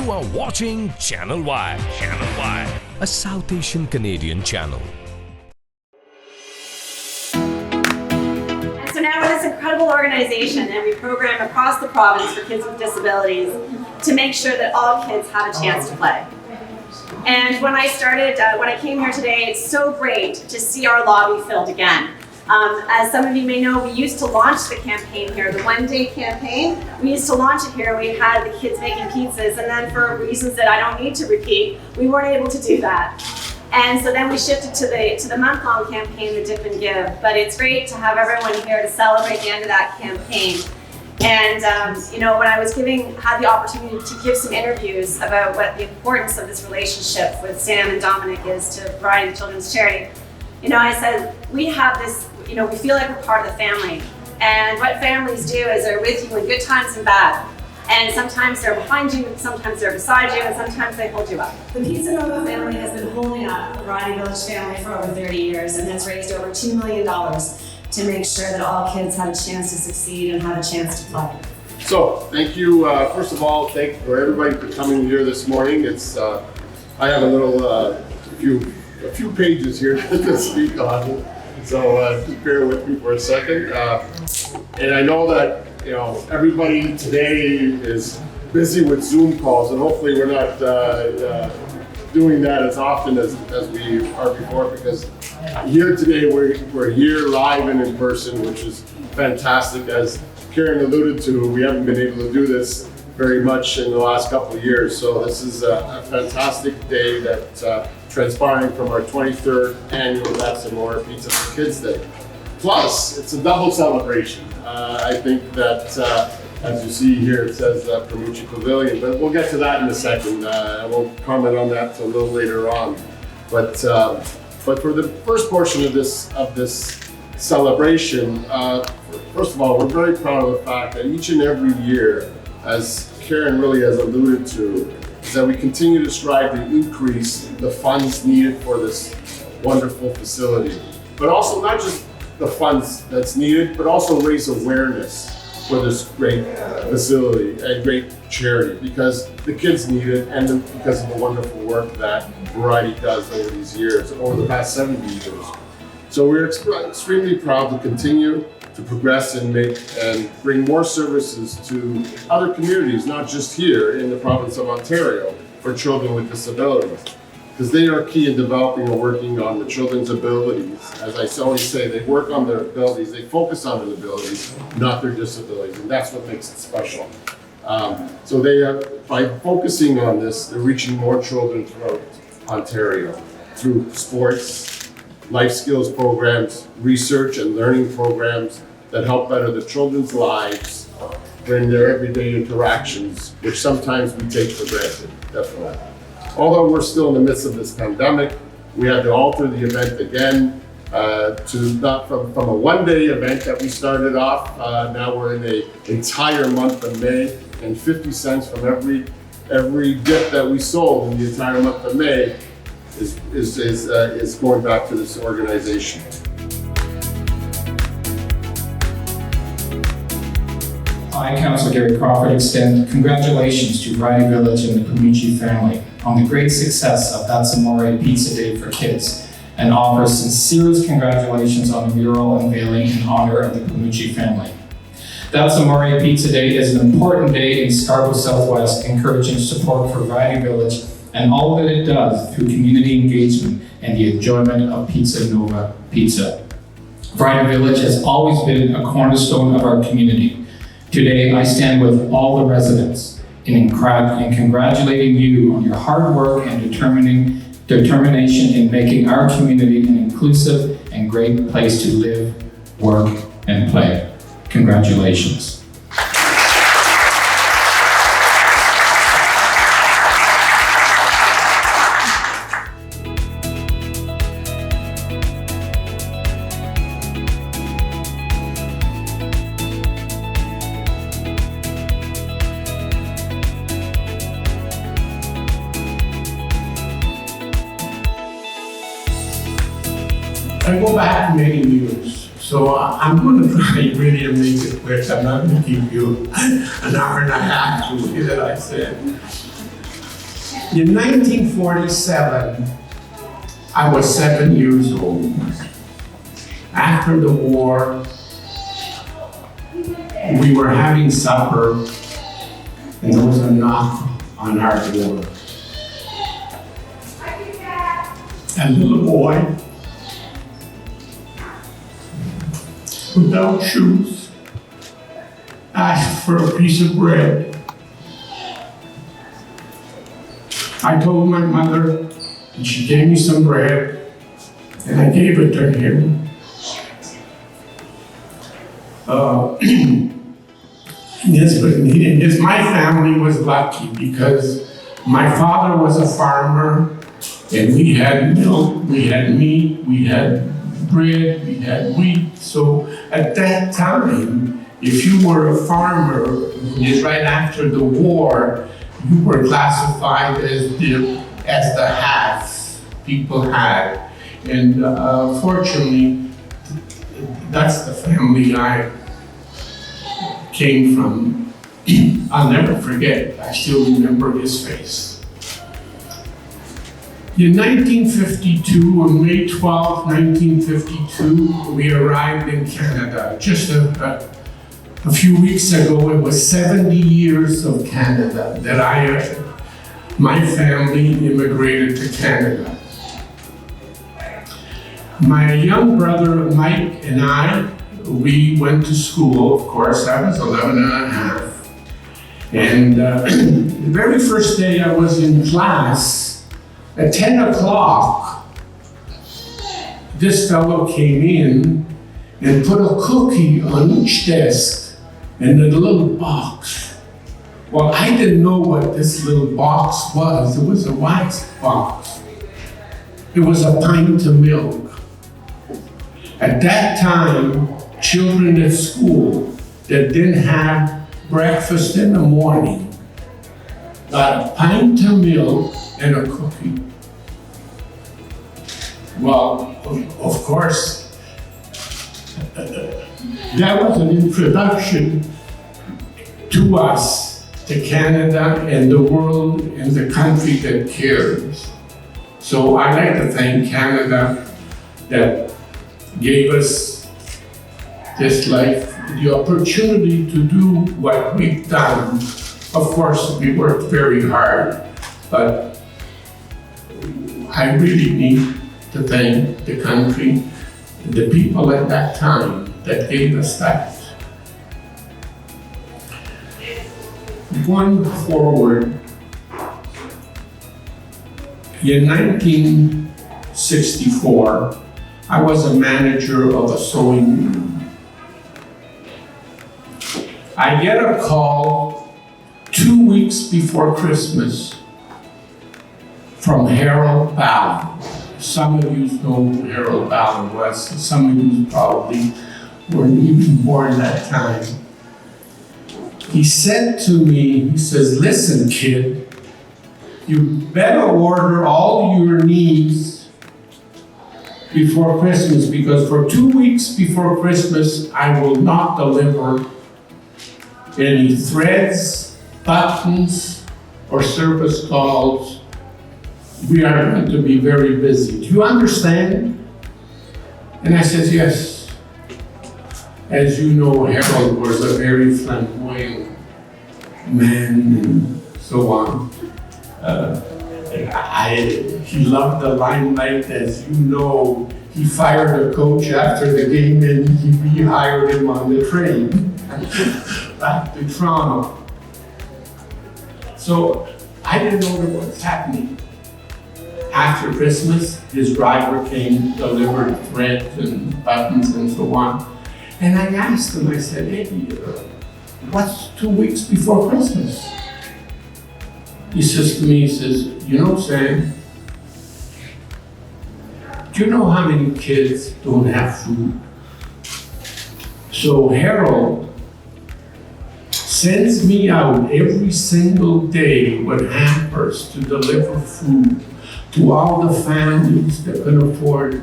You are watching Channel Y. Channel Y, a South Asian Canadian channel. So now we're this incredible organization, and we program across the province for kids with disabilities to make sure that all kids have a chance to play. And when I came here today, it's so great to see our lobby filled again. As some of you may know, we used to launch the campaign here, the one-day campaign. We used to launch it here. We had the kids making pizzas, and then for reasons that I don't need to repeat, we weren't able to do that. And so then we shifted to the month-long campaign, the Dip and Give. But it's great to have everyone here to celebrate the end of that campaign. And when I had the opportunity to give some interviews about what the importance of this relationship with Sam and Dominic is to Variety Children's Charity, I said, we have this, we feel like we're part of the family. And what families do is they're with you in good times and bad. And sometimes they're behind you, sometimes they're beside you, and sometimes they hold you up. The Pizza Nova family has been holding up the Variety Village family for over 30 years and has raised over $2 million to make sure that all kids have a chance to succeed and have a chance to play. So, thank you. First of all, thank you for everybody for coming here this morning. I have a few pages here to speak on, so just bear with me for a second. And I know that everybody today is busy with Zoom calls, and hopefully we're not doing that as often as we are before, because here today we're here live and in person, which is fantastic. As Karen alluded to, we haven't been able to do this very much in the last couple of years, so this is a fantastic day that's transpiring from our 23rd annual That's Amore Pizza for Kids Day. Plus, it's a double celebration. I think that, as you see here, it says Pramuchi Pavilion, but we'll get to that in a second. I won't comment on that a little later on. But for the first portion of this celebration, first of all, we're very proud of the fact that each and every year, as Karen really has alluded to, is that we continue to strive to increase the funds needed for this wonderful facility. But also not just the funds that's needed, but also raise awareness for this great facility and great charity, because the kids need it and because of the wonderful work that Variety does over these years, over the past 70 years. So we're extremely proud to continue to progress and bring more services to other communities, not just here in the province of Ontario, for children with disabilities. Because they are key in developing and working on the children's abilities. As I always say, they work on their abilities, they focus on their abilities, not their disabilities, and that's what makes it special. So they are, by focusing on this, they're reaching more children throughout Ontario through sports, life skills programs, research and learning programs that help better the children's lives in their everyday interactions, which sometimes we take for granted, definitely. Although we're still in the midst of this pandemic, we had to alter the event again from a one-day event that we started off. Now we're in an entire month of May, and 50 cents from every dip that we sold in the entire month of May is going back to this organization. I, Councillor Gary Crawford, extend congratulations to Variety Village and the Pramuchi family on the great success of That's Amore Pizza Day for Kids, and offer sincerest congratulations on the mural unveiling in honor of the Pramuchi family. That's Amore Pizza Day is an important day in Scarborough Southwest, encouraging support for Variety Village and all that it does through community engagement and the enjoyment of Pizza Nova pizza. Variety Village has always been a cornerstone of our community. Today, I stand with all the residents in congratulating you on your hard work and determination in making our community an inclusive and great place to live, work, and play. Congratulations. I go back many years, so I'm going to try really to make it quick. I'm not going to keep you an hour and a half to see that I said. In 1947, I was 7 years old. After the war, we were having supper, and there was a knock on our door. A little boy, without shoes, asked for a piece of bread. I told my mother, and she gave me some bread, and I gave it to him. My family was lucky because my father was a farmer, and we had milk, we had meat, we had bread, we had wheat. So at that time, if you were a farmer, right after the war, you were classified as the haves people had. And fortunately, that's the family I came from. I'll never forget, I still remember his face. In 1952, on May 12, 1952, we arrived in Canada. Just a few weeks ago, it was 70 years of Canada that my family immigrated to Canada. My young brother Mike and I, we went to school, of course. I was 11 and a half. And the very first day I was in class, at 10 o'clock, this fellow came in and put a cookie on each desk and in a little box. Well, I didn't know what this little box was. It was a wax box. It was a pint of milk. At that time, children at school that didn't have breakfast in the morning got a pint of milk and a cookie. Well, of course, that was an introduction to us, to Canada and the world and the country that cares. So I'd like to thank Canada that gave us this life, the opportunity to do what we've done. Of course, we worked very hard, but I really need to thank the country, the people at that time that gave us that. Going forward, in 1964, I was a manager of a sewing room. I get a call 2 weeks before Christmas from Harold Ballin. Some of you know who Harold Ballin was. Some of you probably weren't even born that time. He said to me, he says, listen, kid, you better order all your needs before Christmas, because for 2 weeks before Christmas, I will not deliver any threads, buttons, or service calls. We are going to be very busy. Do you understand? And I said, yes. As you know, Harold was a very flamboyant man and so on. He loved the limelight, as you know. He fired a coach after the game and he rehired him on the train back to Toronto. So I didn't know what was happening. After Christmas, his driver came, delivered threads and buttons and so on. And I asked him, I said, hey, what's 2 weeks before Christmas? He says to me, he says, you know, Sam, do you know how many kids don't have food? So Harold sends me out every single day with hampers to deliver food to all the families that can afford it.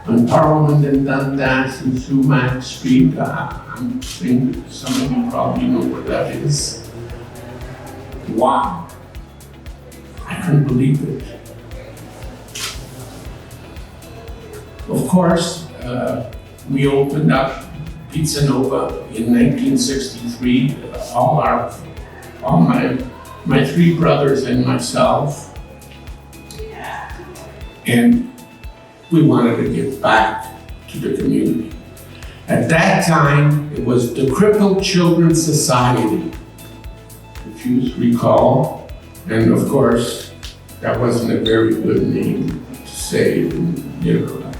On Parliament and Dundas and Sumac Street, I'm thinking some of you probably know where that is. Wow. I couldn't believe it. Of course, we opened up Pizza Nova in 1963. All my three brothers and myself. And we wanted to give back to the community. At that time, it was the Crippled Children's Society, if you recall. And of course, that wasn't a very good name to say, you know.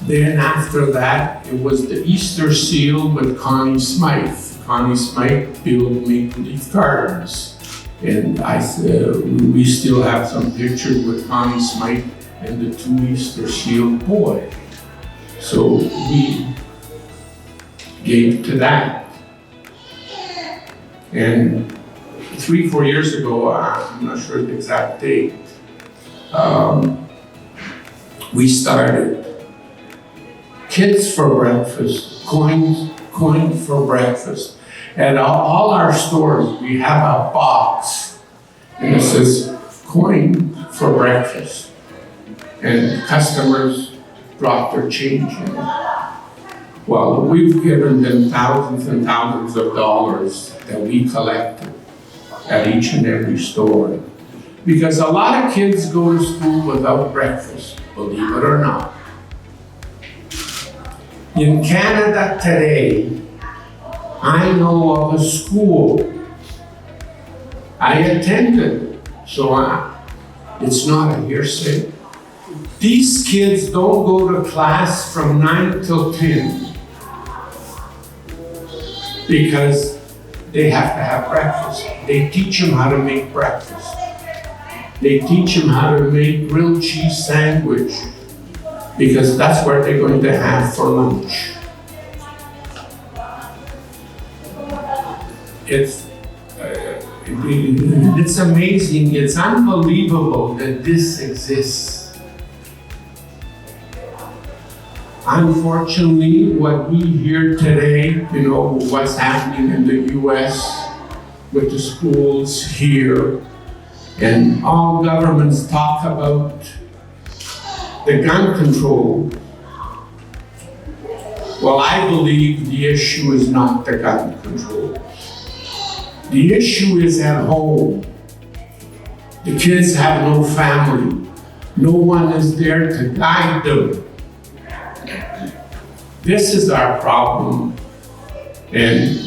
Then after that, it was the Easter Seal with Connie Smythe. Connie Smythe built Maple Leaf Gardens. And we still have some pictures with Connie Smythe and the two Easter Seal boys. So we gave to that. And 3-4 years ago, I'm not sure the exact date, we started Kids for Breakfast, coins for breakfast. At all our stores, we have a box and it says coin for breakfast. And customers drop their change in it. Well, we've given them thousands and thousands of dollars that we collected at each and every store. Because a lot of kids go to school without breakfast, believe it or not. In Canada today, I know of a school I attended, so it's not a hearsay. These kids don't go to class from 9 till 10 because they have to have breakfast. They teach them how to make breakfast. They teach them how to make grilled cheese sandwich because that's what they're going to have for lunch. It's amazing, it's unbelievable that this exists. Unfortunately, what we hear today, you know, what's happening in the US with the schools here, and all governments talk about the gun control. Well, I believe the issue is not the gun control. The issue is at home. The kids have no family. No one is there to guide them. This is our problem. And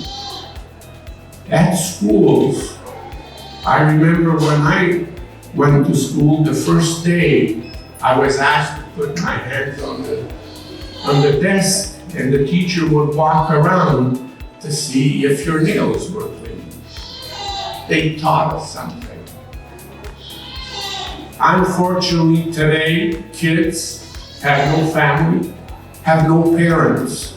at schools, I remember when I went to school the first day, I was asked to put my hands on the desk, and the teacher would walk around to see if your nails were clean. They taught us something. Unfortunately, today, kids have no family, have no parents.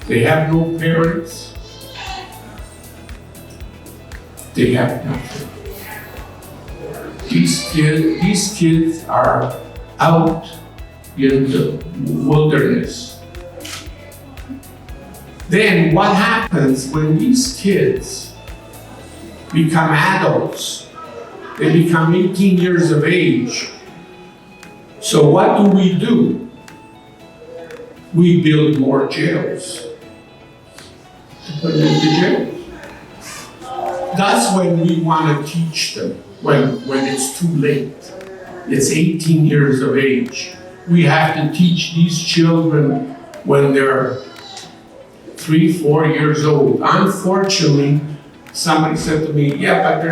They have no parents. They have nothing. These kids are out in the wilderness. Then what happens when these kids become adults? They become 18 years of age. So what do? We build more jails to put them into jail. That's when we want to teach them, when it's too late. It's 18 years of age. We have to teach these children when they're 3-4 years old. Unfortunately, somebody said to me, yeah, but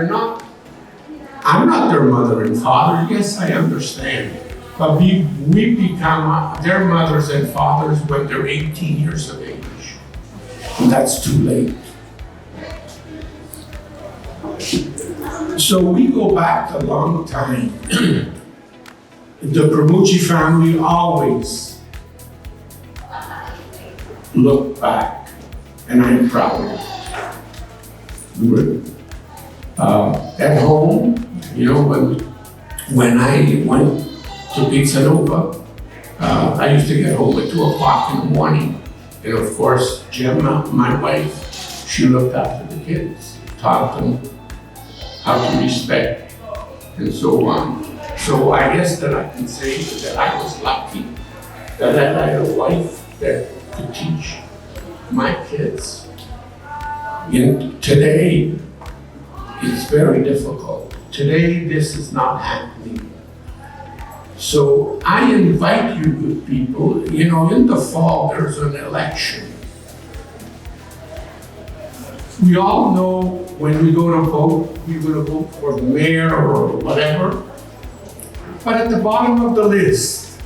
I'm not their mother and father. Yes, I understand. But we become their mothers and fathers when they're 18 years of age. And that's too late. So we go back a long time. The Pramucci family always look back, and I'm proud of it. At home, you know, when I went to Pizza Nova, I used to get home at 2 o'clock in the morning. And of course, Gemma, my wife, she looked after the kids, taught them how to respect, and so on. So I guess that I can say that I was lucky that I had a wife that could teach my kids. And today, it's very difficult. Today, this is not happening. So I invite you, good people, in the fall, there's an election. We all know when we go to vote, we're going to vote for the mayor or whatever. But at the bottom of the list,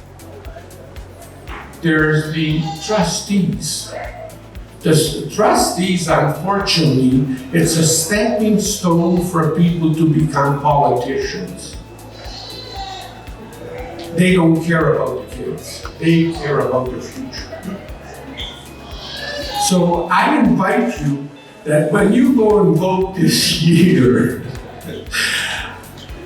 there's the trustees. The trustees, unfortunately, it's a stepping stone for people to become politicians. They don't care about the kids. They care about the future. So I invite you that when you go and vote this year,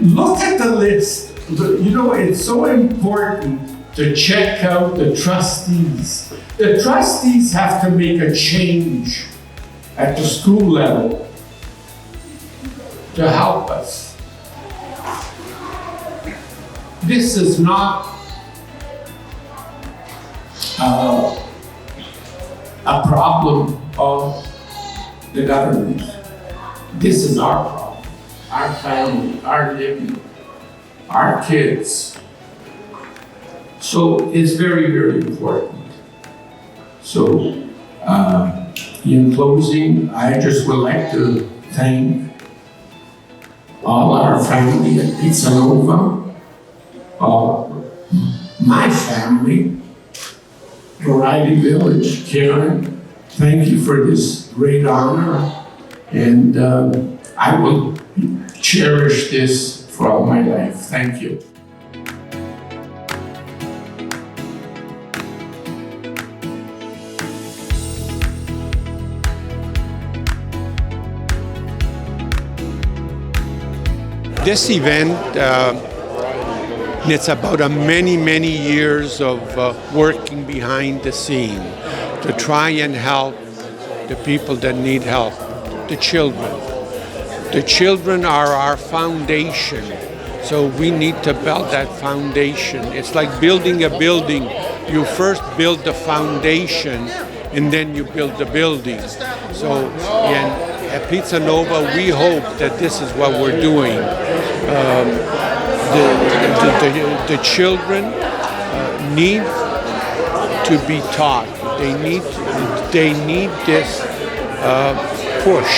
look at the list. It's so important to check out the trustees. The trustees have to make a change at the school level to help us. This is not a problem of the government. This is our problem, our family, our living, our kids. So it's very, very important. So in closing, I just would like to thank all our family at Pizza Nova, my family, Variety Village, Karen, thank you for this great honor, and I will cherish this for all my life. Thank you. This event, it's about many years of working behind the scene to try and help the people that need help, the children. The children are our foundation, so we need to build that foundation. It's like building a building. You first build the foundation, and then you build the building. So at Pizza Nova, we hope that this is what we're doing. The children need to be taught. They need this push.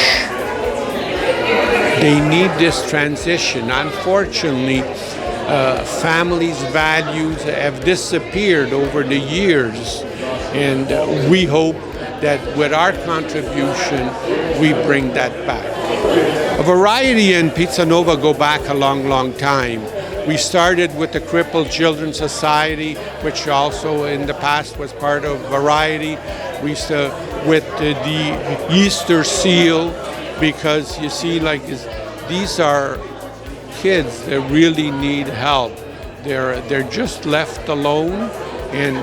They need this transition. Unfortunately, families' values have disappeared over the years, and we hope that with our contribution, we bring that back. A Variety and Pizza Nova go back a long time. We started with the Crippled Children's Society, which also in the past was part of Variety. We started with the Easter Seal, because you see, these are kids that really need help. They're just left alone, and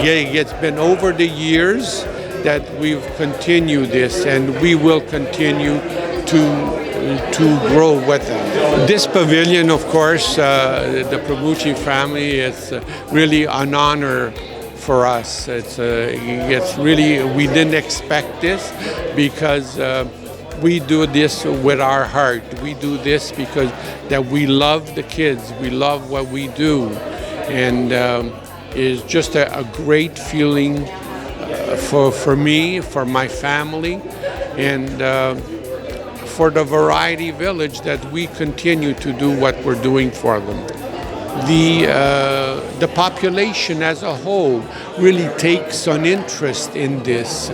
it's been over the years that we've continued this, and we will continue to grow with them. This pavilion, of course, the Probucci family, it's really an honor for us. It's really, we didn't expect this, because we do this with our heart. We do this because that we love the kids. We love what we do, and it's just a great feeling for me, for my family, and for the Variety Village, that we continue to do what we're doing for them. The population as a whole really takes an interest in this.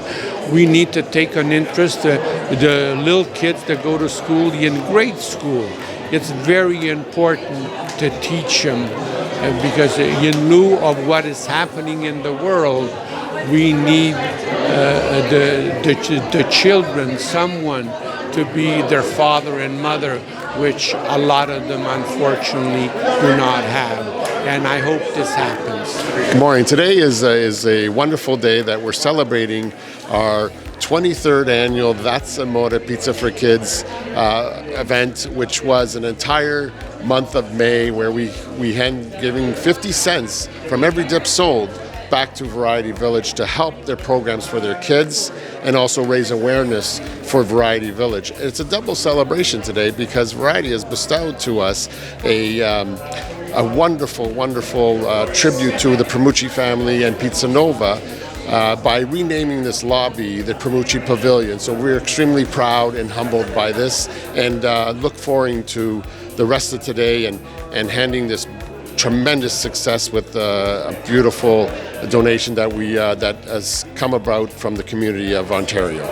We need to take an interest. The little kids that go to school, in grade school, it's very important to teach them, because in lieu of what is happening in the world, we need the children, someone to be their father and mother, which a lot of them unfortunately do not have. And I hope this happens. Good morning. Today is a wonderful day that we're celebrating our 23rd annual That's Amore Pizza for Kids event, which was an entire month of May where we had giving 50 cents from every dip sold back to Variety Village to help their programs for their kids and also raise awareness for Variety Village. It's a double celebration today because Variety has bestowed to us a wonderful, wonderful tribute to the Primucci family and Pizza Nova by renaming this lobby the Primucci Pavilion. So we're extremely proud and humbled by this, and look forward to the rest of today and handing this tremendous success with a beautiful donation that has come about from the community of Ontario.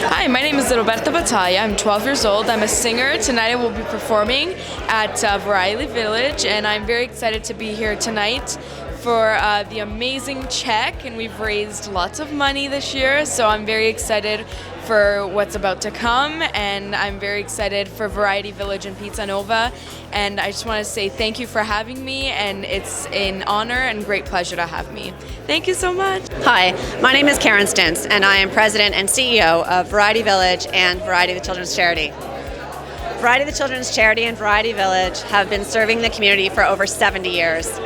Hi, my name is Roberta Battaglia. I'm 12 years old. I'm a singer. Tonight I will be performing at Variety Village, and I'm very excited to be here tonight for the amazing Cheque, and we've raised lots of money this year, so I'm very excited for what's about to come, and I'm very excited for Variety Village and Pizza Nova, and I just want to say thank you for having me, and it's an honor and great pleasure to have me. Thank you so much. Hi, my name is Karen Stintz, and I am President and CEO of Variety Village and Variety the Children's Charity. Variety the Children's Charity and Variety Village have been serving the community for over 70 years.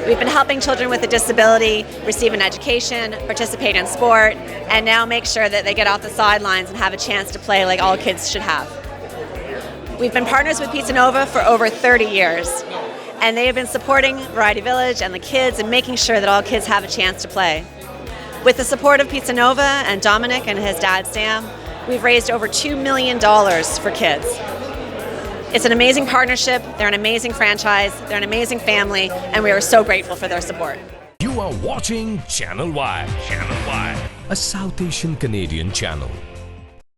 We've been helping children with a disability receive an education, participate in sport, and now make sure that they get off the sidelines and have a chance to play like all kids should have. We've been partners with Pizza Nova for over 30 years, and they have been supporting Variety Village and the kids and making sure that all kids have a chance to play. With the support of Pizza Nova and Dominic and his dad Sam, we've raised over $2 million for kids. It's an amazing partnership, they're an amazing franchise, they're an amazing family, and we are so grateful for their support. You are watching Channel Y, a South Asian Canadian channel.